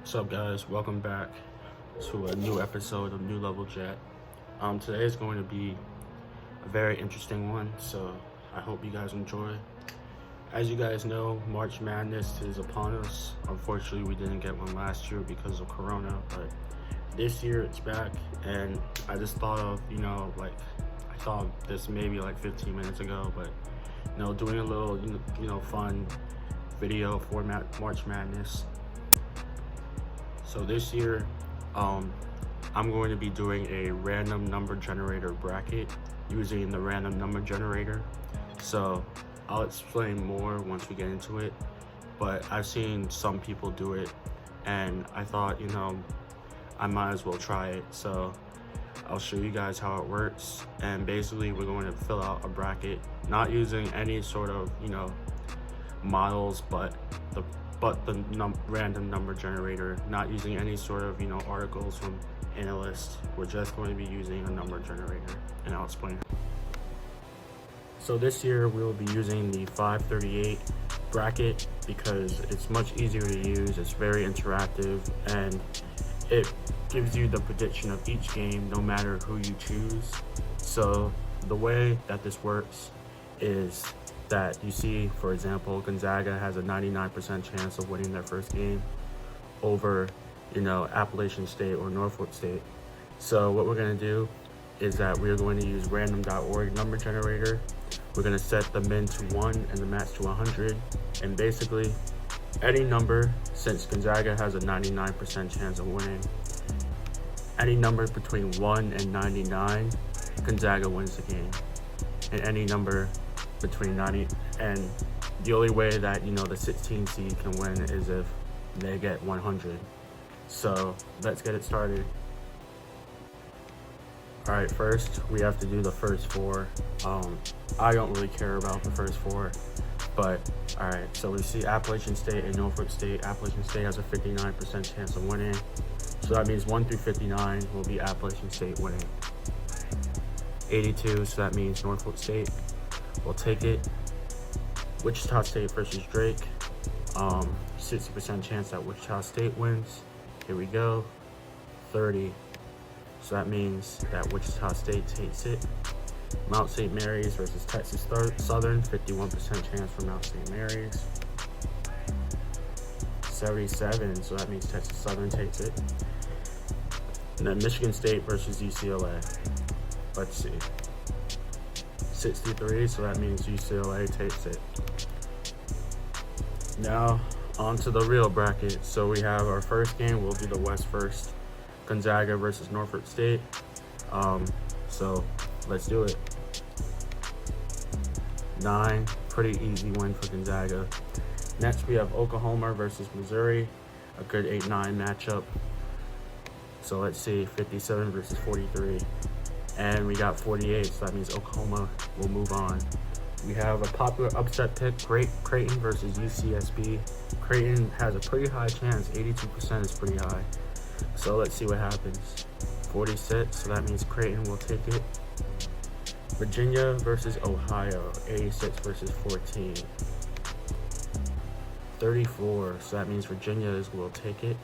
What's up, guys? Welcome back to a new episode of New Level Jet. Today is going to be a very interesting one, so I hope you guys enjoy. As you guys know, March Madness is upon us. Unfortunately, we didn't get one last year because of Corona, but this year it's back, and I just thought of, I thought of this maybe like 15 minutes ago, but doing a little, fun video for March Madness. So this year, I'm going to be doing a random number generator bracket using the random number generator. So I'll explain more once we get into it, but I've seen some people do it and I thought, I might as well try it. So I'll show you guys how it works. And basically we're going to fill out a bracket, not using any sort of, models, but the random number generator, not using any sort of articles from analysts. We're just going to be using a number generator, and I'll explain. So this year we'll be using the 538 bracket because it's much easier to use, it's very interactive, and it gives you the prediction of each game no matter who you choose. So the way that this works is that you see, for example, Gonzaga has a 99% chance of winning their first game over, Appalachian State or Norfolk State. So what we're going to do is that we're going to use random.org number generator. We're going to set the min to 1 and the max to 100. And basically, any number, since Gonzaga has a 99% chance of winning, any number between 1 and 99, Gonzaga wins the game. And any number between 90, and the only way that the 16 seed can win is if they get 100. So let's get it started. All right, first we have to do the first four. I don't really care about the first four, but all right, so we see Appalachian State and Norfolk State. Appalachian State has a 59% chance of winning, so that means 1 through 59 will be Appalachian State winning. 82, so that means Norfolk State will take it. Wichita State versus Drake, 60% chance that Wichita State wins. Here we go. 30, so that means that Wichita State takes it. Mount St. Mary's versus Texas Southern, 51% chance for Mount St. Mary's. 77, so that means Texas Southern takes it. And then Michigan State versus UCLA. Let's see. 63, so that means UCLA takes it. Now on to the real bracket. So we have our first game, we'll do the West first. Gonzaga versus Norfolk State. So let's do it. 9, pretty easy win for Gonzaga. Next we have Oklahoma versus Missouri, a good 8-9 matchup. So let's see, 57 versus 43. And we got 48, so that means Oklahoma will move on. We have a popular upset pick, Creighton versus UCSB. Creighton has a pretty high chance, 82% is pretty high. So let's see what happens. 46, so that means Creighton will take it. Virginia versus Ohio, 86 versus 14. 34, so that means Virginia will take it.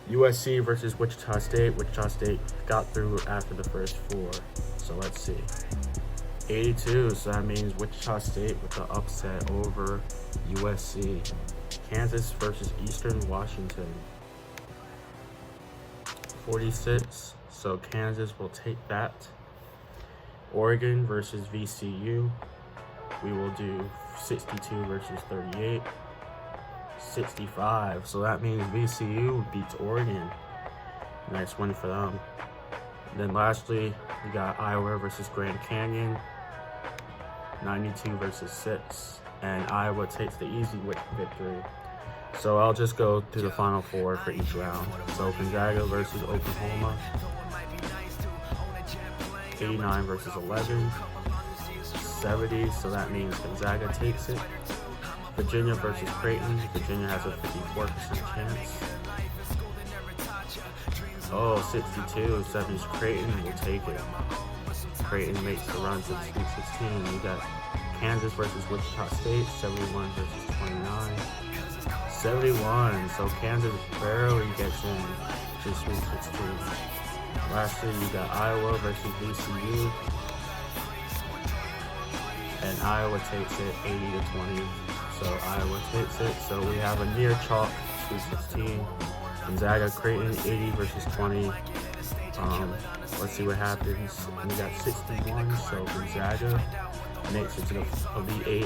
USC versus Wichita State. Wichita State got through after the first 4. So let's see. 82, so that means Wichita State with the upset over USC. Kansas versus Eastern Washington. 46, so Kansas will take that. Oregon versus VCU. We will do 62 versus 38. 65, so that means VCU beats Oregon. Nice win for them. And then lastly, we got Iowa versus Grand Canyon, 92 versus 6, and Iowa takes the easy victory. So I'll just go through the final 4 for each round. So Gonzaga versus Oklahoma, 89 versus 11, 70, so that means Gonzaga takes it. Virginia versus Creighton. Virginia has a 54% chance. 62, so that means Creighton will take it. Creighton makes the run to the Sweet 16. We got Kansas versus Wichita State, 71 versus 29. 71. So Kansas barely gets in to Sweet 16. Lastly, you got Iowa versus VCU. And Iowa takes it 80-20. So Iowa takes it. So we have a near chalk Sweet 16. Gonzaga Creighton 80 versus 20. Let's see what happens. We got 61. So Gonzaga makes it to the Elite 8.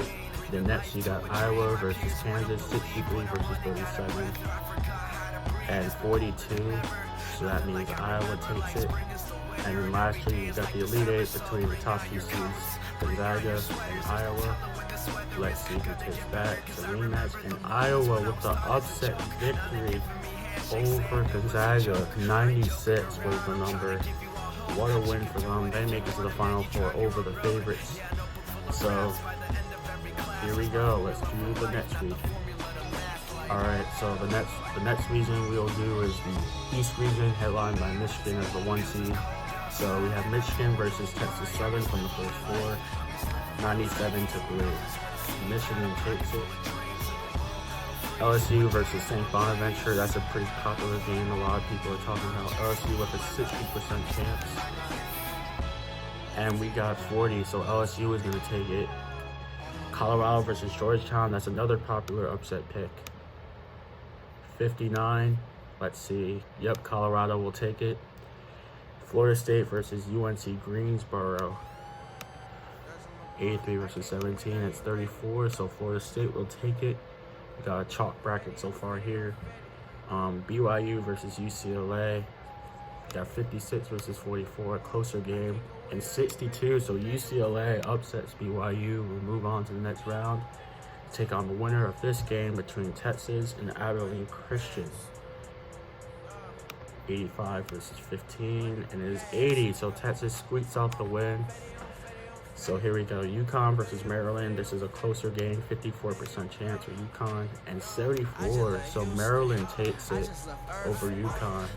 Then next you got Iowa versus Kansas 63 versus 37. And 42. So that means Iowa takes it. And then lastly you got the Elite 8 between the top two seeds, Gonzaga and Iowa. Let's see who takes that. The rematch in Iowa with the upset victory over Gonzaga. 96 was the number. What a win for them. They make it to the Final Four over the favorites. So here we go. Let's do the next week. Alright, so the next region we'll do is the East region, headlined by Michigan as the 1 seed. So we have Michigan versus Texas Southern from the first four, 97-3. Michigan takes it. LSU versus St. Bonaventure. That's a pretty popular game. A lot of people are talking about LSU with a 60% chance. And we got 40, so LSU is going to take it. Colorado versus Georgetown. That's another popular upset pick. 59. Let's see. Yep, Colorado will take it. Florida State versus UNC Greensboro. 83 versus 17. It's 34, so Florida State will take it. We got a chalk bracket so far here. BYU versus UCLA. We got 56 versus 44, a closer game. And 62, so UCLA upsets BYU. We'll move on to the next round. Take on the winner of this game between Texas and Abilene Christian. 85 versus 15, and it is 80, so Texas squeaks out the win. So here we go, UConn versus Maryland. This is a closer game, 54% chance for UConn, and 74, so Maryland takes it over UConn.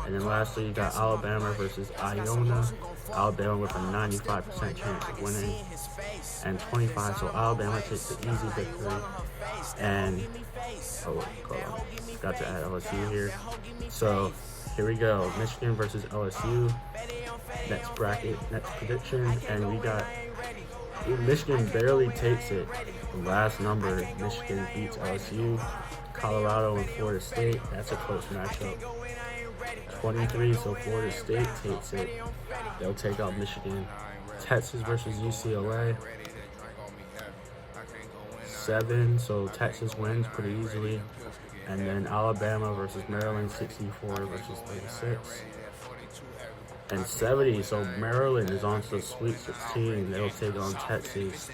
And then lastly, you got Alabama versus Iona. Alabama with a 95% chance of winning, and 25, so Alabama takes the easy victory. And, hold on, got to add LSU here. So here we go, Michigan versus LSU. Next bracket, next prediction, and we got Michigan barely takes it. The last number, Michigan beats LSU. Colorado and Florida State, that's a close matchup. 23, so Florida State takes it. They'll take out Michigan. Texas versus UCLA. 7, so Texas wins pretty easily. And then Alabama versus Maryland, 64 versus 36. And 70, so Maryland is on to the Sweet 16. They'll take on Texas.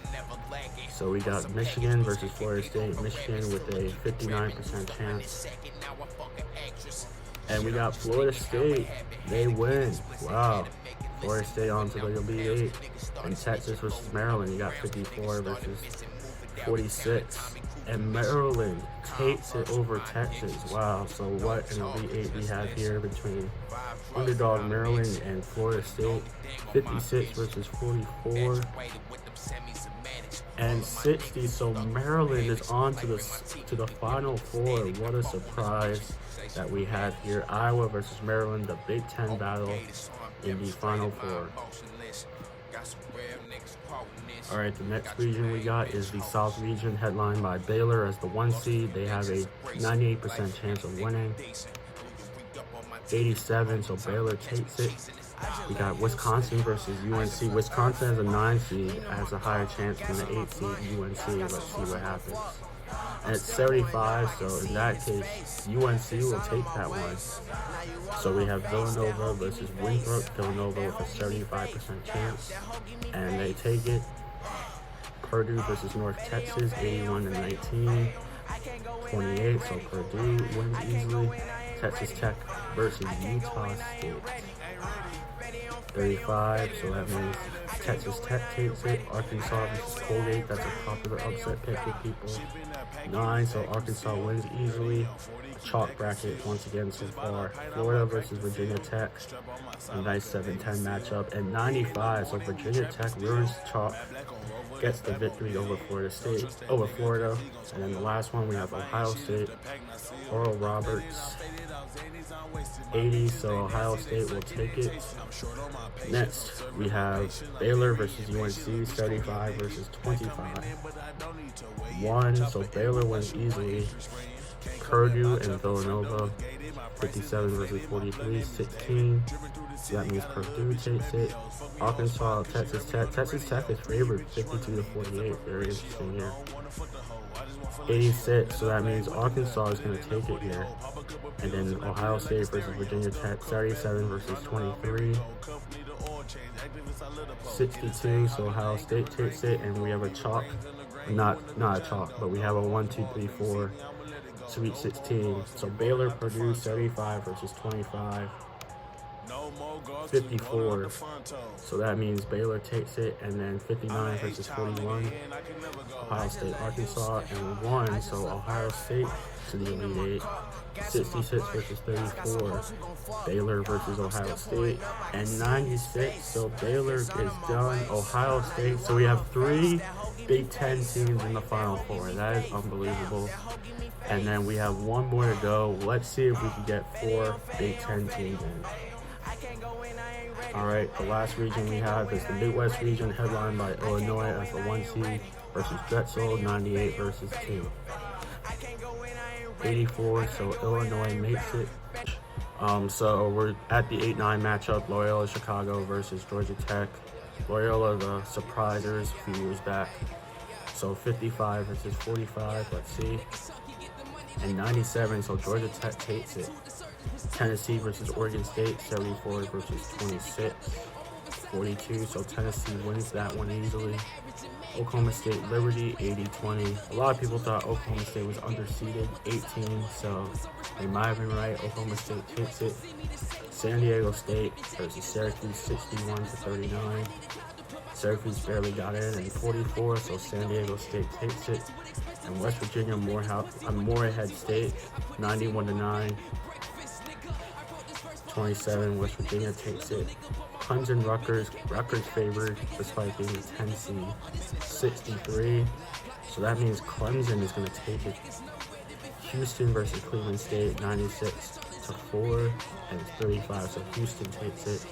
So we got Michigan versus Florida State. Michigan with a 59% chance. And we got Florida State. They win. Wow. Florida State on to the Elite 8. And Texas versus Maryland. You got 54 versus 46. And Maryland takes it over Texas. Wow, so what an Elite 8 we have here between underdog Maryland and Florida State. 56 versus 44. And 60, so Maryland is on to the Final Four. What a surprise that we have here. Iowa versus Maryland, the Big Ten battle in the Final Four. Alright, the next region we got is the South region, headlined by Baylor as the 1 seed. They have a 98% chance of winning. 87, so Baylor takes it. We got Wisconsin versus UNC. Wisconsin as a 9 seed has a higher chance than the 8 seed UNC. Let's see what happens. And it's 75, so in that case, UNC will take that one. So we have Villanova versus Winthrop. Villanova with a 75% chance, and they take it. Purdue versus North Texas, 81-19. 28, so Purdue wins easily. Texas Tech versus Utah State. 35, so that means Texas Tech takes it. Arkansas versus Colgate, that's a popular upset pick with people. 9, so Arkansas wins easily. Chalk bracket once again so far. Florida versus Virginia Tech, a nice 7-10 matchup. And 95, so Virginia Tech ruins chalk. gets the victory over Florida. And then the last one, we have Ohio State, Oral Roberts, 80, so Ohio State will take it. Next, we have Baylor versus UNC, 75 versus 25. 1, so Baylor wins easily. Purdue and Villanova, 57 versus 43, 16. So that means Purdue takes it. Arkansas, Texas Tech. Texas Tech is favored 52 to 48. Very interesting here. 86, so that means Arkansas is going to take it here. And then Ohio State versus Virginia Tech, 37 versus 23. 62, so Ohio State takes it, and we have a chalk. Not a chalk, but we have a 1, 2, 3, 4 Sweet 16. So Baylor, Purdue, 75 versus 25. 54, so that means Baylor takes it, and then 59 versus 41, Ohio State, Arkansas, and 1, so Ohio State to the Elite 8, 66 versus 34, Baylor versus Ohio State, and 96, so Baylor is done, Ohio State, so we have 3 Big Ten teams in the Final Four. That is unbelievable. And then we have 1 more to go. Let's see if we can get 4 Big Ten teams in. Alright, the last region we have is the Midwest region, headlined by Illinois as the 1 seed versus Drexel, 98 versus 2. 84, so Illinois makes it. So we're at the 8-9 matchup, Loyola Chicago versus Georgia Tech. Loyola, the surprisers a few years back. So 55 versus 45, let's see. And 97, so Georgia Tech takes it. Tennessee versus Oregon State, 74 versus 26. 42, so Tennessee wins that one easily. Oklahoma State Liberty, 80-20. A lot of people thought Oklahoma State was underseeded, 18, so they might have been right. Oklahoma State takes it. San Diego State versus Syracuse, 61 to 39. Syracuse barely got in, and 44, so San Diego State takes it. And West Virginia Morehead State, 91 to 9. 27, West Virginia takes it. Clemson Rutgers favored despite being a 10 seed, 63. So that means Clemson is going to take it. Houston versus Cleveland State, 96 to 4, and 35. So Houston takes it.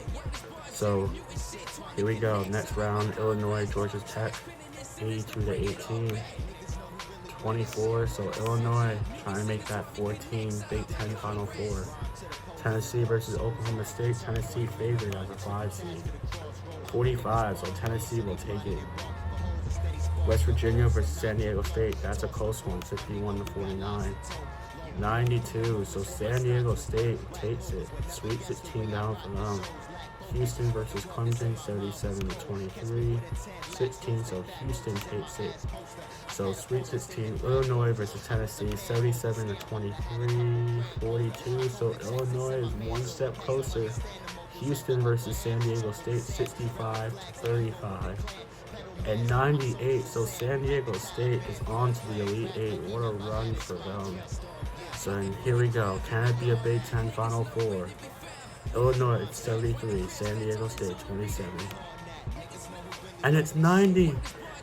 So here we go. Next round, Illinois, Georgia Tech, 82 to 18. 24, so Illinois trying to make that 14 Big Ten Final Four. Tennessee versus Oklahoma State, Tennessee favored as a 5 seed. 45, so Tennessee will take it. West Virginia versus San Diego State, that's a close one, 51 to 49. 92, so San Diego State takes it. Sweet 16 down for them. Houston versus Clemson, 77 to 23. 16, so Houston takes it. So Sweet 16, Illinois versus Tennessee, 77 to 23, 42. So Illinois is 1 step closer. Houston versus San Diego State, 65 to 35. And 98, so San Diego State is on to the Elite 8. What a run for them. So here we go. Can it be a Big Ten Final Four? Illinois, 73. San Diego State, 27. And it's 90.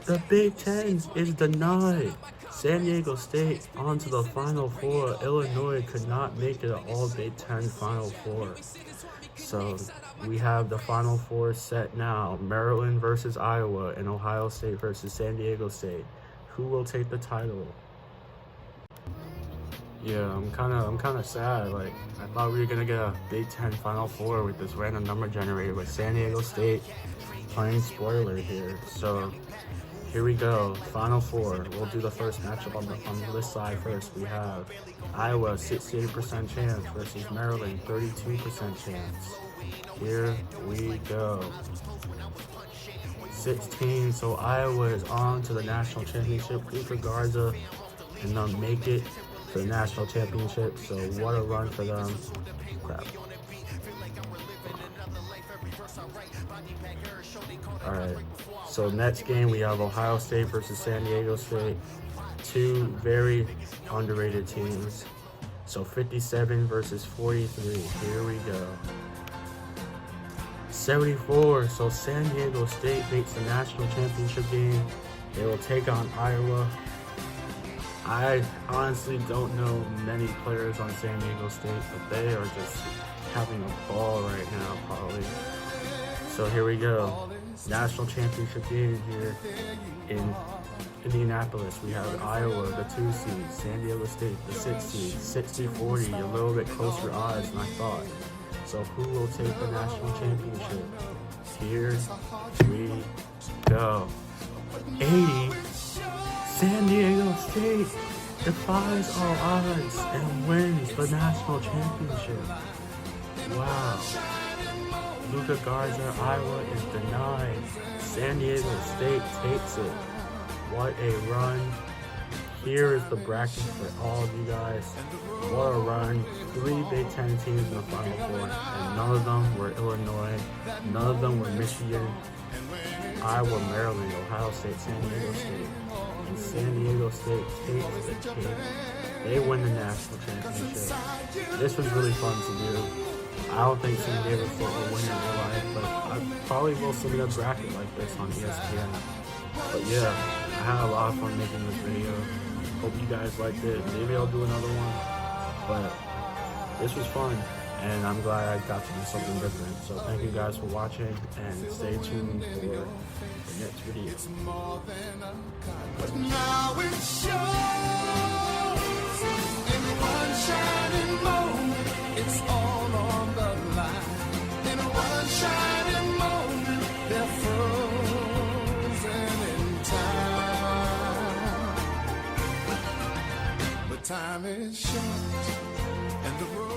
The Big Ten is denied. San Diego State on to the Final Four. Illinois could not make it an all Big Ten Final Four. So we have the Final Four set now. Maryland versus Iowa and Ohio State versus San Diego State. Who will take the title? Yeah, I'm kind of sad. Like, I thought we were gonna get a Big Ten Final Four with this random number generator, with San Diego State playing spoiler here. So here we go, Final Four. We'll do the first matchup on this side first. We have Iowa, 68% chance versus Maryland, 32% chance. Here we go. 16, so Iowa is on to the national championship. Cooper Garza and they'll make it to the national championship. So what a run for them. Crap. Alright, so next game we have Ohio State versus San Diego State. 2 very underrated teams. So 57 versus 43. Here we go. 74, so San Diego State makes the national championship game. They will take on Iowa. I honestly don't know many players on San Diego State, but they are just having a ball right now, probably. So here we go. National championship game here in Indianapolis. We have Iowa, the 2 seed, San Diego State, the 6 seed, 60-40, a little bit closer odds than I thought. So who will take the national championship? Here we go. 80, San Diego State defies all odds and wins the national championship. Wow. Luka Garza, Iowa is denied. San Diego State takes it. What a run. Here is the bracket for all of you guys. What a run. 3 Big Ten teams in the Final Four, and none of them were Illinois. None of them were Michigan, Iowa, Maryland, Ohio State, San Diego State. And San Diego State takes the cake. They win the national championship. This was really fun to do. I don't think San Diego State will win in real life, but I probably will submit a bracket like this on ESPN. But yeah, I had a lot of fun making this video. Hope you guys liked it. Maybe I'll do another one. But this was fun, and I'm glad I got to do something different. So thank you guys for watching, and stay tuned for the next video. But now it shows in one shining moment. It's all on the line. In one shining moment, they're frozen in time. But time is short, and the road